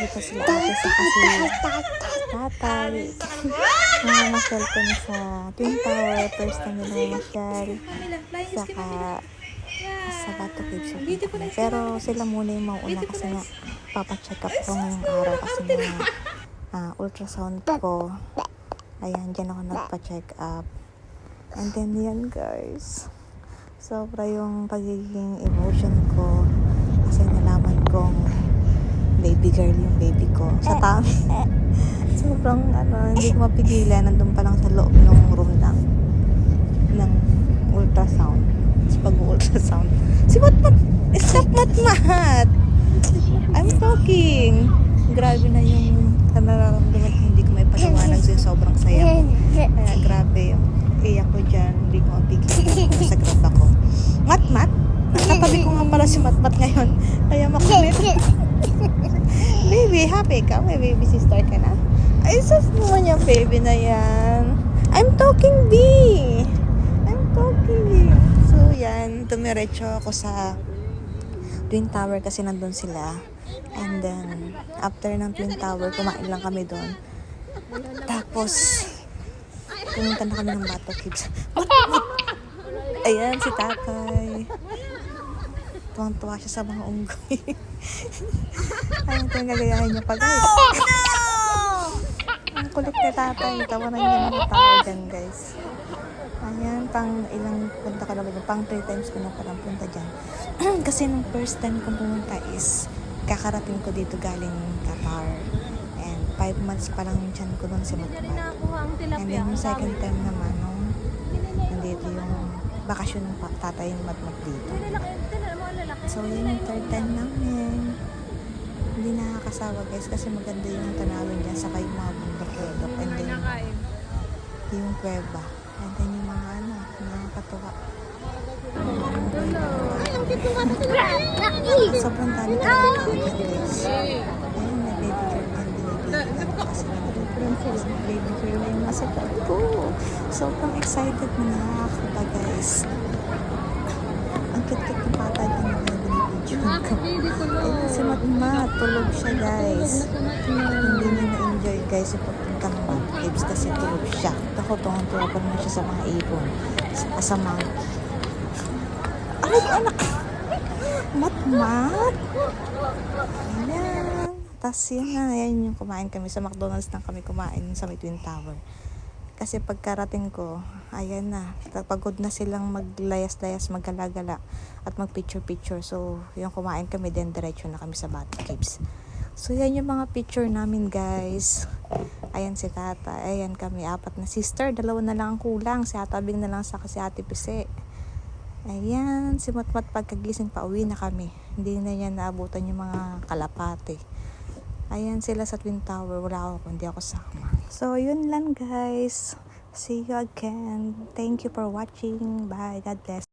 ito sila ate sa kasi tatay. Namamasyal kami sa Twin Tower. First time nila mamasyal. Saka sa Bato Caves. Pero sila muna yung mauna kasi nga papacheck up ko ngayong araw kasi nga ultrasound ko. Ayan, dyan ako nagpa-check up. And then yan guys. Sobra yung pagiging emotion ko kasi nalaman kong baby girl yung baby ko sa tummy. Sobrang hindi ko mapigilan. Nandun pa lang sa loob ng room ng ultrasound. Sa pag-ultrasound. Si Matmat! Stop Matmat! I'm talking! Grabe na yung nararamdaman ko. Hindi ko may paliwanag sa sobrang saya ko. Kaya grabe yung iyak ko dyan. Hindi ko mapigilan. Nasa grab ako. Matmat! Nakatabi ko nga pala si Matmat ngayon. Kaya makulit. Baby, happy ka? May baby sister ka na? Ay, sus naman yung baby na yan. I'm talking, B! I'm talking. So, yan. Tumiretso ako sa Twin Tower kasi nandun sila. And then, after ng Twin Tower, kumain lang kami doon. Tapos, pumunta na kami ng Bato Caves. Ayan, si tatay. Tuwang-tuwa siya sa mga unggoy. Ayun, ito yung gagayahin niya pa, guys. Ang kulit na tatay. Tawanan niya mga tao dyan, guys. Ayan, pang ilang punta ka na ba dyan? Pang 3 times ko na parang punta dyan. Kasi nung first time kong pumunta is kakarating ko dito galing Qatar. And 5 months pa lang yung tiyan ko doon si Matmat. And then yung second time naman, nung nandito yung bakasyon ng tatay yung Matmat dito. So yun yung third time namin. Hindi nakakasawa guys kasi maganda yung tanawin dyan saka yung mga bundok-bundok. And then yung kuweba. And then yung mga nakakatuwa. Sobrang dami talaga guys. Ayun, may baby girl din. Kasi baby girl na yung nasa bag ko. Sobrang excited na nakakaba guys. Ang kit-kit ng bata din na binibidyo ko. Ayun, si Matmat, tulog siya guys. Hindi niya na-enjoy guys yung pagpunta ng Bato Caves kasi tulog siya. Ako, tuwang-tuwa pa naman siya sa mga ibon. Sa monkey. Ay, anak! Matmat! Ayan. Tapos yun na, ayan yung kumain kami. Sa McDonald's lang kami kumain sa may Twin Tower. Kasi pagkarating ko, ayan na. Pagod na silang maglayas-layas, maggalagala at magpicture-picture. So, yung kumain kami, then diretso na kami sa Bato Caves. So, yan yung mga picture namin, guys. Ayan si tata. Ayan kami, 4 na sister. 2 na lang ang kulang. Si Atabing na lang sa kasi Ate Pise. Ayan, si Matmat pagkagising pa uwi na kami. Hindi na niya naabutan yung mga kalapate. Ayan sila sa Twin Tower. Wala ako, hindi ako sama. So, yun lang guys. See you again. Thank you for watching. Bye. God bless.